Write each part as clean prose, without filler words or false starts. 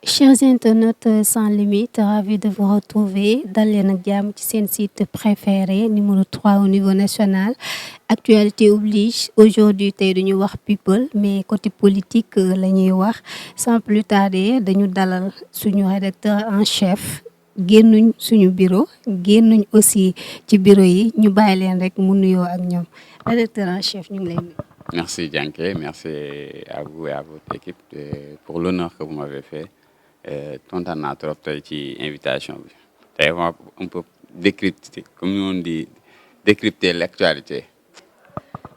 Chers internautes sans limite, ravi de vous retrouver dal leen ak jàmm ci seen site préféré numéro 3 au niveau national. Actualité oblige aujourd'hui tey duñu wax people mais côté politique la ñuy wax sans plus tarder dañu dalal suñu rédacteur en chef génnuñ suñu bureau génnuñ aussi ci bureau yi ñu bàyyi leen rek mu nuyoo ak ñoom rédacteur en chef ñu ngi lay nuyu. Merci Dianké, merci à vous et à votre équipe pour l'honneur que vous m'avez fait. Kontaan naa trop tey ci invitation bi tey on peut décrypter comme on dit décrypter l'actualité.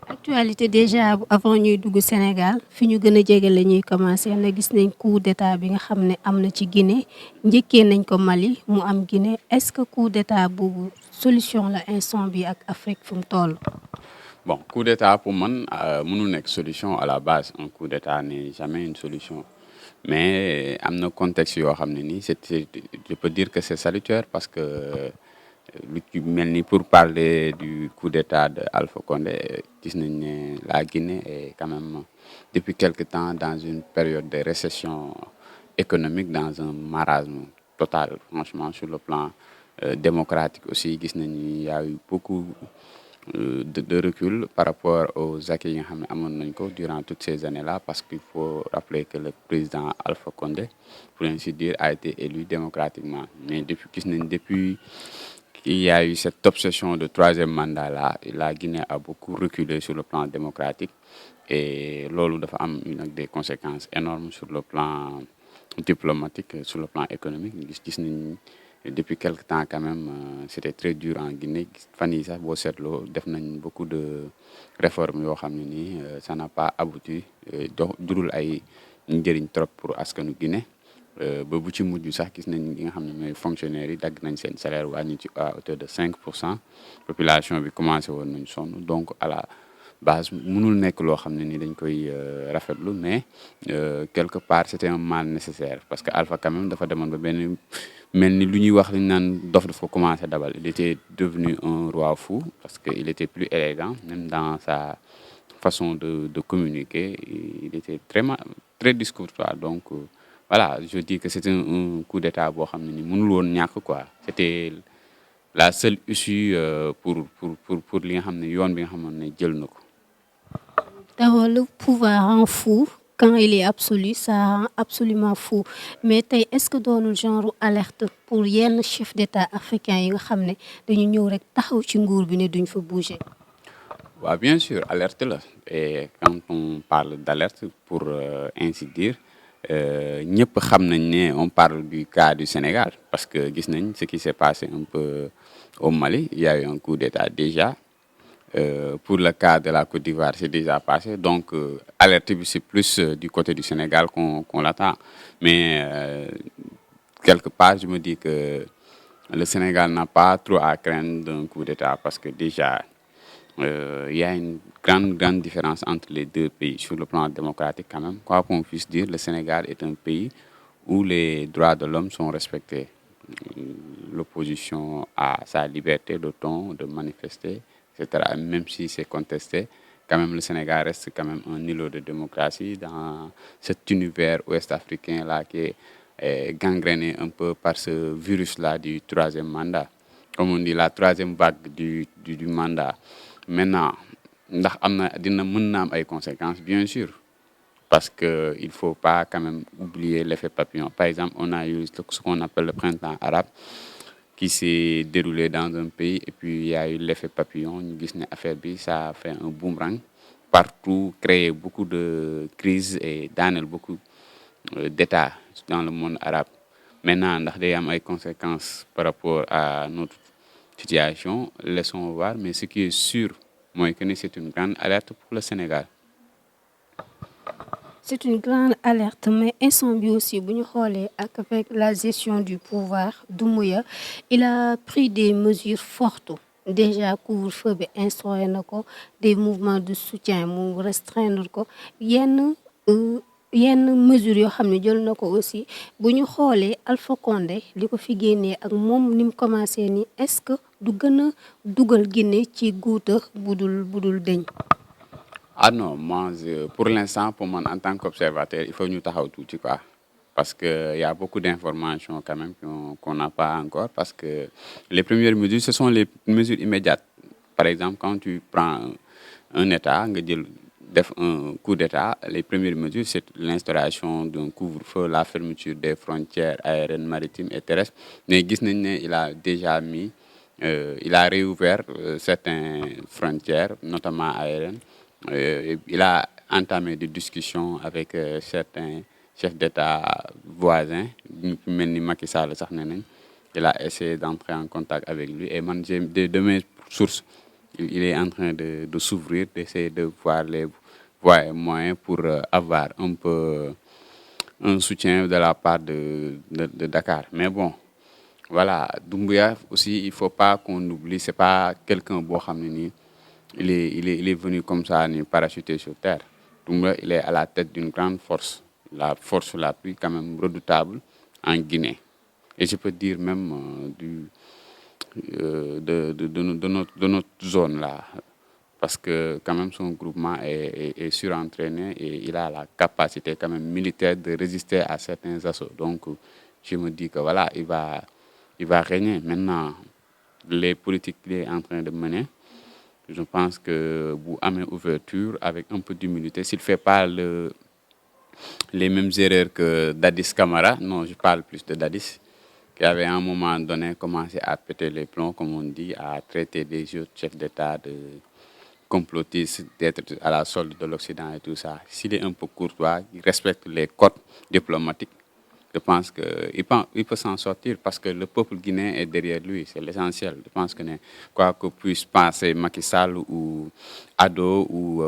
Actualité déjà avant ñuy dugg Sénégal fi ñu gën a jege la ñuy commencé na gis nañ coup d'état bi nga xam ne am na ci Guinée njëkkee nañ ko Mali mu am Guinée est-ce que coup d'état boobu solution la instant bi ak Afrique fu mu toll. Bon, coup d'état pour man mënul nekk solution à la base un coup d'état n'est jamais une solution mais am na contexte yoo xam ne nii je peux dire que c'est salutaire parce que lu ci mel ni pour parler du coup d'état de Alpha Condé gis nañ ne la Guinée est quand même depuis quelque temps dans une période de récession économique dans un marasme total franchement sur le plan démocratique aussi gis nañ ni y a eu beaucoup de recul par rapport aux acquis yi nga xam ne amoon nañ ko durant toutes ces années-là parce qu'il faut rappeler que le président Alpha Condé pour ainsi dire a été élu démocratiquement mais depuis qu'il y a eu cette obsession de troisième mandat là la Guinée a beaucoup reculé sur le plan démocratique et loolu dafa am des conséquences énormes sur le plan diplomatique sur le plan économique gis nañ depuis quelque temps quand même c'était très dur en Guinée fan yi sax boo seetloo def nañ beaucoup de réformes yoo xam ne nii ça n'a pas abouti jurul ay njëriñ trop pour askanu Guinée ba bu ci mujj sax gis nañ li nga xam ne mooy fonctionnaires yi dagg nañ seen salaire wàññi ci à hauteur de 5% population bi commencé woon nañ sonn donc à la base mënul nekk loo xam ne ni dañ koy rafetlu mais quelque part c'était un mal nécessaire parce que Alpha quand même dafa demoon ba benn mel ni lu ñuy wax li ñu naan dof daf ko commencé dabal il était devenu un roi fou parce que il était plus élégant même dans sa façon de communiquer il était très discourtois donc voilà je dis que c'était un coup d'état boo xam ne ni mënul woon ñàkk quoi c'était la seule issue pour li nga xam ne yoon bi nga xamoon ne jël na ko. D'abord le pouvoir rend fou quand il est absolu ça rend absolument fou mais tey est-ce que doonul genre alerte pour yenn chef d'état africain yi nga xam ne dañu ñëw rek taxaw ci nguur bi ne duñ fa bouger. waaw bien sûr alerte la et quand on parle d'alerte pour ainsi dire ñëpp xam nañ ne on parle du cas du Sénégal parce que gis nañ ce qui s'est passé un peu au Mali il y a eu un coup d'état déjà. Pour le cas de la Côte d'Ivoire, c'est déjà passé. Donc, alerte bi c'est plus du côté du Sénégal qu'on l'attend. Mais quelque part, je me dis que le Sénégal n'a pas trop à craindre d'un coup d'État parce que déjà, il y a une grande différence entre les deux pays sur le plan démocratique quand même. Quoi qu'on puisse dire, le Sénégal est un pays où les droits de l'homme sont respectés. L'opposition a sa liberté de ton, de manifester, etc. Même si c'est contesté, quand même le Sénégal reste quand même un îlot de démocratie dans cet univers ouest-africain-là qui est gangréné un peu par ce virus-là du troisième mandat. Comme on dit, la troisième vague du mandat. Maintenant, ndax mën na am ay conséquences, bien sûr, parce que il faut pas quand même oublier l'effet papillon. Par exemple, on a eu ce qu'on appelle le printemps arabe, qui s'est déroulé dans un pays et puis il y a eu l'effet papillon ñu gis ne affaire bi ça a fait un boomerang partout créé beaucoup de crises et daaneel beaucoup d'états dans le monde arabe maintenant ndax day am ay conséquences par rapport à notre situation laissons voir mais ce qui est sûr mooy que c'est une grande alerte pour le Sénégal. C'est une grande alerte mais instant bi aussi bu ñu xoolee avec la gestion du pouvoir Doumbouya il a pris des mesures fortes déjà couvre-feu bi instauré na ko des mouvements de soutien mu restreindre ko yenn mesures yoo xam ne jël na ko aussi bu ñu xoolee Alpha Condé li ko fi génnee ak moom ni mu commencé nii est-ce que du gën a dugal Guinée ci guuta budul deñ. Ah non, pour l'instant, pour moi, en tant qu'observateur, il faut ñu taxaw tuuti quoi. parce qu'il y a beaucoup d'informations quand même qu'on n'a pas encore, parce que les premières mesures, ce sont les mesures immédiates. Par exemple, quand tu prends un État, nga jël def un coup d'État, les premières mesures, c'est l'instauration d'un couvre-feu, la fermeture des frontières aériennes, maritimes et terrestres. Mais gis nañ ne il a déjà mis, il a réouvert certaines frontières, notamment aériennes. Il a entamé des discussions avec certains chefs d'État voisins, ñu mel ni Macky Sall sax ne nañ. Il a essayé d'entrer en contact avec lui et man j'ai de mes sources, il est en train de s'ouvrir, d'essayer de voir les voies et moyens pour avoir un peu un soutien de la part de Dakar. Mais bon, voilà, Doumbouya aussi, il faut pas qu'on oublie, c'est pas quelqu'un boo xam ne nii il est venu comme ça, ni parachuté sur terre. Doumbouya, il est à la tête d'une grande force, la force la plus quand même redoutable en Guinée. Et je peux dire même de notre zone là, parce que quand même son groupement est surentraîné et il a la capacité quand même militaire de résister à certains assauts. Donc je me dis que voilà, il va régner. Maintenant, les politiques qu'il est en train de mener, je pense que bu amee ouverture avec un peu d'humilité, s'il fait pas les mêmes erreurs que Dadis Camara, non, je parle plus de Dadis, qui avait à un moment donné commencé à péter les plombs, comme on dit, à traiter des autres chefs d'État de complotistes, d'être à la solde de l'Occident et tout ça. S'il est un peu courtois, il respecte les codes diplomatiques, je pense qu'il peut s'en sortir parce que le peuple guinéen est derrière lui, c'est l'essentiel. Je pense que quoi que puisse penser Macky Sall ou Ado ou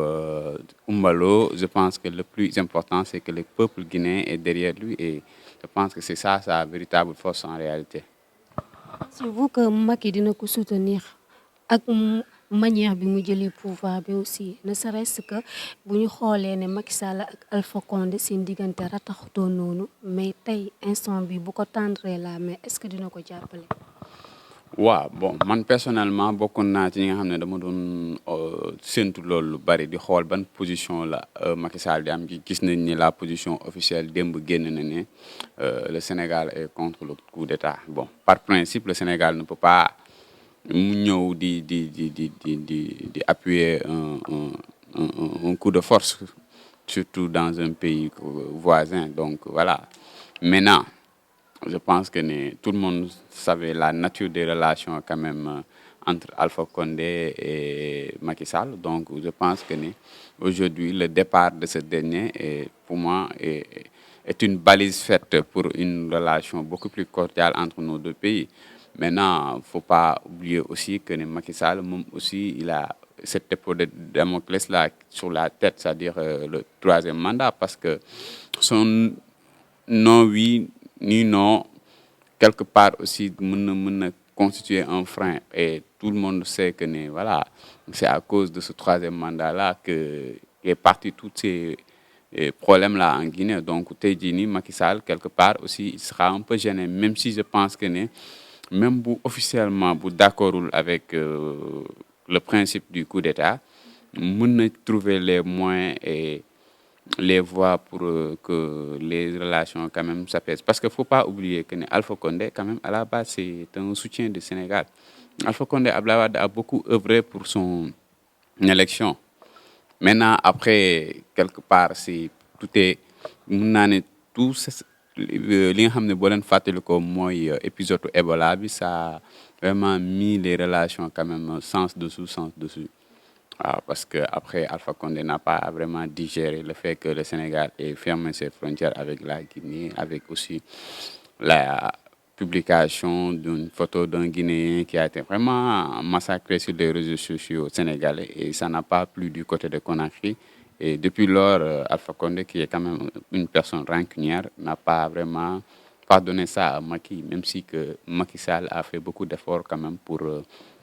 Umbalo, je pense que le plus important, c'est que le peuple guinéen est derrière lui et je pense que c'est ça sa véritable force en réalité. Pensez-vous que Macky dina ko soutenir ak manière bi mu jëlee pouvoir bi aussi ne serait-ce que bu ñu xoolee ne Macky Sall ak Alpha Condé seen diggante rataxutoo noonu mais tey instant bi bu ko tendre la main est-ce que dina ko jàppale. waaw bon man personnellement bokkoon naa ci ñi nga xam ne dama doon séntu loolu lu bari di xool ban position la Macky Sall di am gis nañ ni la position officielle démb génn na ne le Sénégal est contre le coup d'État. Bon, par principe le Sénégal ne peut pas mu ñëw di appuyer un coup de force, surtout dans un pays voisin. Donc voilà. Maintenant, je pense que tout le monde savait la nature des relations quand même entre Alpha Condé et Macky Sall. Donc je pense que aujourd'hui, le départ de ce dernier, pour moi, est une balise faite pour une relation beaucoup plus cordiale entre nos deux pays. Maintenant, il ne faut pas oublier aussi que Macky Sall, moom aussi, il a cette épée de Damoclès là sur la tête, c'est-à-dire le troisième mandat, parce que son non oui ni non, quelque part aussi, mën na constituer un frein. Et tout le monde sait que voilà, c'est à cause de ce troisième mandat-là que est parti tous ces problèmes-là en Guinée. Donc, tey jii nii Macky Sall, quelque part aussi, il sera un peu gêné, même si je pense que même bu officiellement bu d'accordul avec le principe du coup d'État, mën na trouver les moyens et les voies pour que les relations quand même s'apaisent. Parce qu'il ne faut pas oublier que Alpha Condé, quand même, à la base, c'est un soutien du Sénégal. Alpha Condé Abdoulaye Wade a beaucoup œuvré pour son élection. Maintenant, après, quelque part, tout est... mën naa ne tout li nga xam ne boo leen fàttali ko mooy épisode Ebola bi, ça a vraiment mis les relations quand même sens dessus. Parce que après Alpha Condé n'a pas vraiment digéré le fait que le Sénégal ait fermé ses frontières avec la Guinée, avec aussi la publication d'une photo d'un Guinéen qui a été vraiment massacré sur les réseaux sociaux sénégalais et ça n'a pas plu du côté de Conakry. Et depuis lors, Alpha Condé, qui est quand même une personne rancunière, n'a pas vraiment pardonné ça à Macky, même si que Macky Sall a fait beaucoup d'efforts quand même pour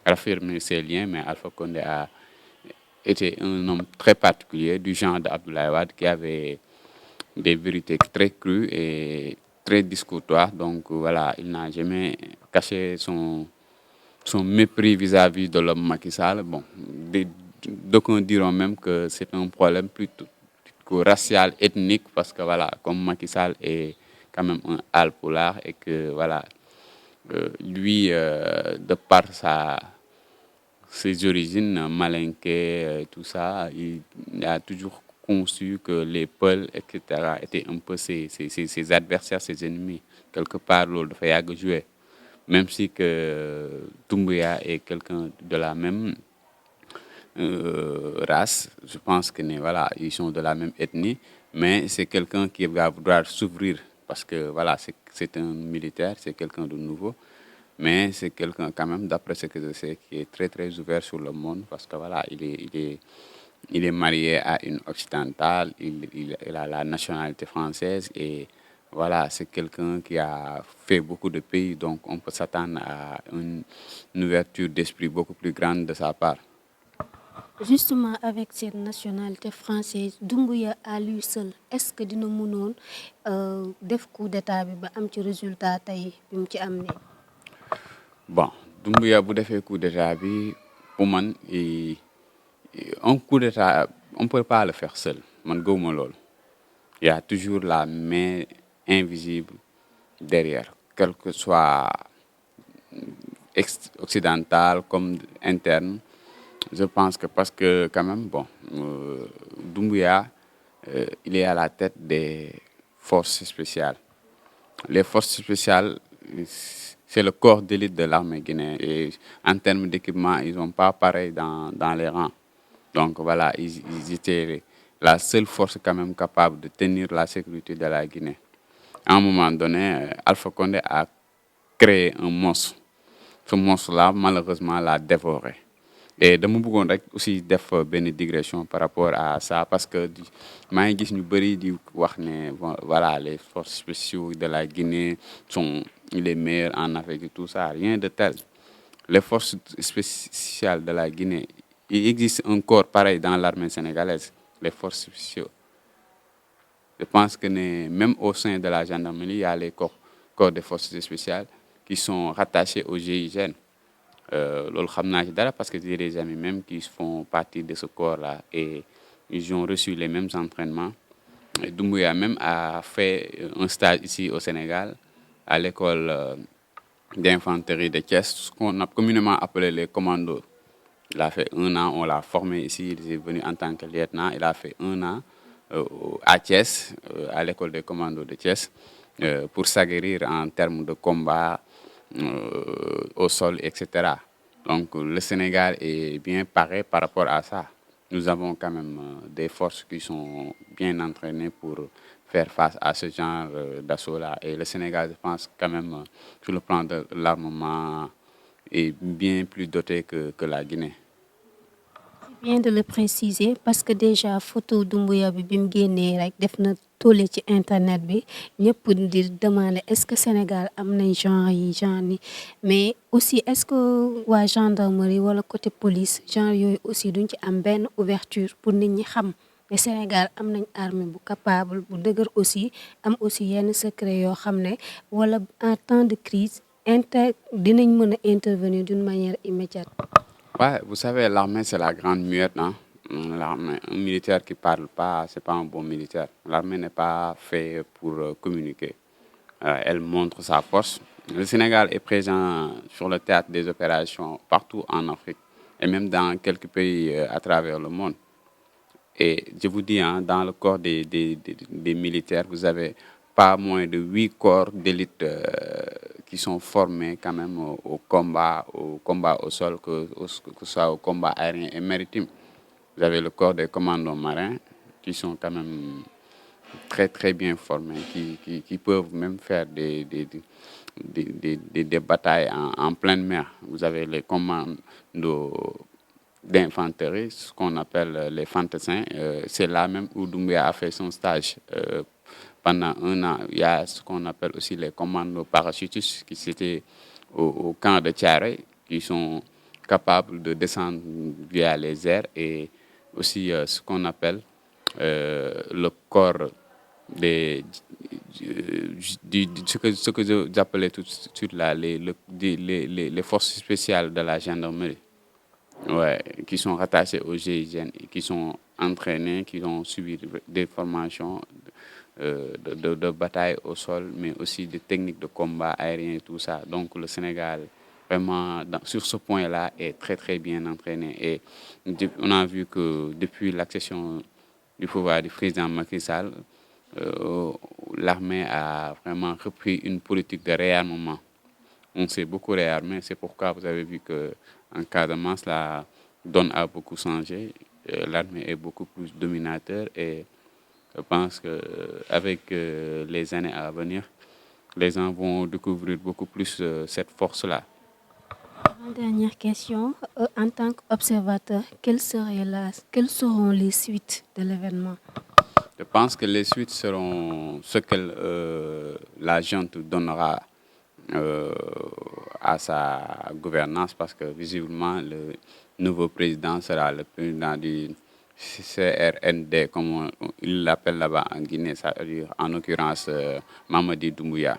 raffirmer ses liens, mais Alpha Condé a était un homme très particulier du genre d'Abdoulaye Wade qui avait des vérités très crues et très discourtoires. Donc voilà, il n'a jamais caché son mépris vis-à-vis de l'homme Macky Sall. Bon, d'aucuns diront même que c'est un problème plutôt racial, ethnique, parce que voilà, comme Macky Sall est quand même un Haalpulaar et que voilà, lui, de par ses origines malinké, tout ça, il a toujours conçu que les Peuls, etc., étaient un peu ses adversaires, ses ennemis. Quelque part, loolu dafa yàgg jouer. Même si que Doumbouya est quelqu'un de la même race, je pense que voilà, ils sont de la même ethnie, mais c'est quelqu'un qui va vouloir s'ouvrir parce que voilà, c'est un militaire, c'est quelqu'un de nouveau, mais c'est quelqu'un quand même, d'après ce que je sais, qui est très très ouvert sur le monde parce que voilà, il est marié à une occidentale, il a la nationalité française et voilà, c'est quelqu'un qui a fait beaucoup de pays, donc on peut s'attendre à une ouverture d'esprit beaucoup plus grande de sa part. Justement, avec cette nationalité française, Doumbouya à lui seul, est-ce que dina mënoon def coup d'état bi ba am ci résultat tey bi mu ci am nii? Bon, Doumbouya bu defee coup d'état bi pour man un coup d'état on peut pas le faire seul man gëwuma loolu. Il y a toujours la main invisible derrière, quel que soit occidental comme interne. Je pense que parce que quand même, bon, Doumbouya, il est à la tête des forces spéciales. Les forces spéciales, c'est le corps d'élite de l'armée guinéenne. Et en termes d'équipement, ils n'ont pas pareil dans les rangs. Donc voilà, ils étaient la seule force quand même capable de tenir la sécurité de la Guinée. À un moment donné, Alpha Condé a créé un monstre. Ce monstre-là, malheureusement, l'a dévoré. Et dama bëggoon rek aussi def benn digression par rapport à ça parce que maa ngi gis ñu bëri di wax ne voilà les forces spéciales de la Guinée sont les meilleures en Afrique et tout ça, rien de tel. Les forces spéciales de la Guinée, il existe un corps pareil dans l'armée sénégalaise, les forces spéciales. Je pense que même au sein de la gendarmerie, il y a les corps de forces spéciales qui sont rattachés au GIGN. Loolu xam naa ci dara parce que j'ai des amis même qui font partie de ce corps-là et ils ont reçu les mêmes entraînements. Et Doumbouya même a fait un stage ici au Sénégal à l'école d'infanterie de Thiès, ce qu'on a communément appelé les commandos. Il a fait 1 an, on l'a formé ici, il est venu en tant que lieutenant. Il a fait 1 an à Thiès, à l'école des commandos de Thiès, pour s'aguerrir en termes de combat au sol, etc. Donc le Sénégal est bien paré par rapport à ça. Nous avons quand même des forces qui sont bien entraînées pour faire face à ce genre d'assaut-là. Et le Sénégal, je pense quand même, sur le plan de l'armement, est bien plus doté que la Guinée. C'est bien de le préciser parce que déjà photo Doumbouya bi mu génnee rek def na tollé ci internet bi ñëpp di demander est-ce que Sénégal am nañ genre ni mais aussi est-ce que waa gendarmerie wala côté police genre yooyu aussi duñ ci am benn ouverture pour nit ñi xam ne Sénégal am nañ armée bu capable bu dëgër aussi am aussi yenn secret yoo xam ne wala en temps de crise dinañ mën a intervenir d'une manière immédiate. Ouais, vous savez, l'armée, c'est la grande muette, hein. L'armée, un militaire qui parle pas, c'est pas un bon militaire. L'armée n'est pas fait pour communiquer. Elle montre sa force. Le Sénégal est présent sur le théâtre des opérations partout en Afrique et même dans quelques pays à travers le monde. Et je vous dis, hein, dans le corps des militaires, vous avez pas moins de 8 corps d'élite qui sont formés quand même au combat au sol, que ce soit au combat aérien et maritime. Vous avez le corps des commandos marins qui sont quand même très très bien formés, qui peuvent même faire des batailles en pleine mer. Vous avez les commandos d'infanterie, ce qu'on appelle les fantassins. C'est là même où Doumbouya a fait son stage. Pendant 1 an, il y a ce qu'on appelle aussi les commandos parachutistes qui étaient au camp de Thiaroye, qui sont capables de descendre via les airs, et aussi ce qu'on appelle le corps ce que j'appelais tout de suite là, les forces spéciales de la gendarmerie. Ouais, qui sont rattachés au GIGN et qui sont entraînés, qui ont suivi des formations de bataille au sol, mais aussi des techniques de combat aérien et tout ça. Donc le Sénégal, vraiment, sur ce point-là, est très, très bien entraîné. Et on a vu que depuis l'accession du pouvoir du président Macky Sall, euh, l'armée a vraiment repris une politique de réarmement. On s'est beaucoup réarmé, c'est pourquoi vous avez vu qu'en Casamance, la donne a beaucoup changé. L'armée est beaucoup plus dominateur et je pense qu'avec les années à venir, les gens vont découvrir beaucoup plus cette force-là. En dernière question, en tant qu'observateur, quelles seront les suites de l'événement? Je pense que les suites seront ce que la junte donnera euh, à sa gouvernance parce que visiblement le nouveau président sera le président du CRND, comme il l'appelle là-bas en Guinée, c'est-à-dire en l'occurrence Mamadi Doumbouya.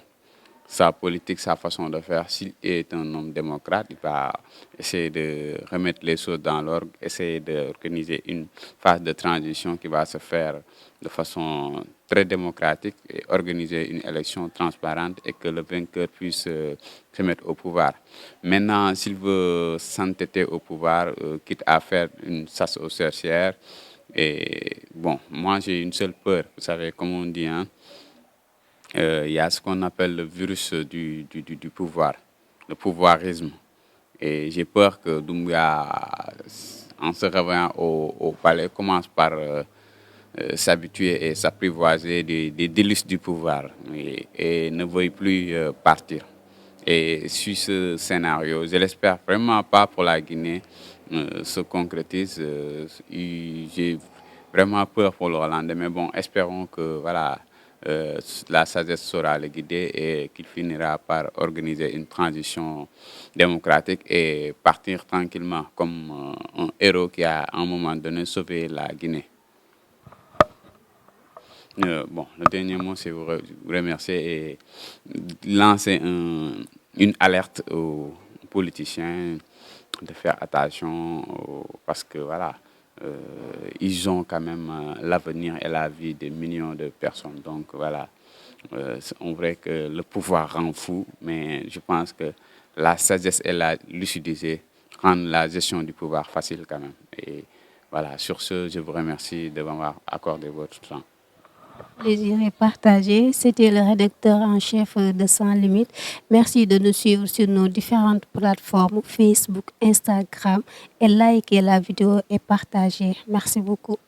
Sa politique, sa façon de faire, s'il est un homme démocrate, il va essayer de remettre les choses dans l'ordre, essayer d'organiser une phase de transition qui va se faire de façon très démocratique et organiser une élection transparente et que le vainqueur puisse se mettre au pouvoir. Maintenant, s'il veut s'entêter au pouvoir, quitte à faire une chasse aux sorcières, et bon, moi j'ai une seule peur, vous savez, comme on dit, hein, il y a ce qu'on appelle le virus du pouvoir, le pouvoirisme. Et j'ai peur que Doumbouya, en se réveillant au palais, commence par s'habituer et s'apprivoiser des délices du pouvoir et ne veuille plus partir. Et sur ce scénario, je l'espère vraiment pas pour la Guinée, se concrétise. J'ai vraiment peur pour le Hollandais, mais bon, espérons que voilà, la sagesse saura le guider et qu'il finira par organiser une transition démocratique et partir tranquillement comme un héros qui a à un moment donné sauvé la Guinée. Bon, le dernier mot, c'est vous remercier et lancer une alerte aux politiciens de faire attention parce que voilà, ils ont quand même l'avenir et la vie de millions de personnes. Donc voilà, c'est vrai que le pouvoir rend fou, mais je pense que la sagesse et la lucidité rendent la gestion du pouvoir facile quand même. Et voilà, sur ce, je vous remercie de m'avoir accordé votre temps. Plaisir est partagé. C'était le rédacteur en chef de Sans Limites. Merci de nous suivre sur nos différentes plateformes Facebook, Instagram et likez la vidéo et partagez. Merci beaucoup.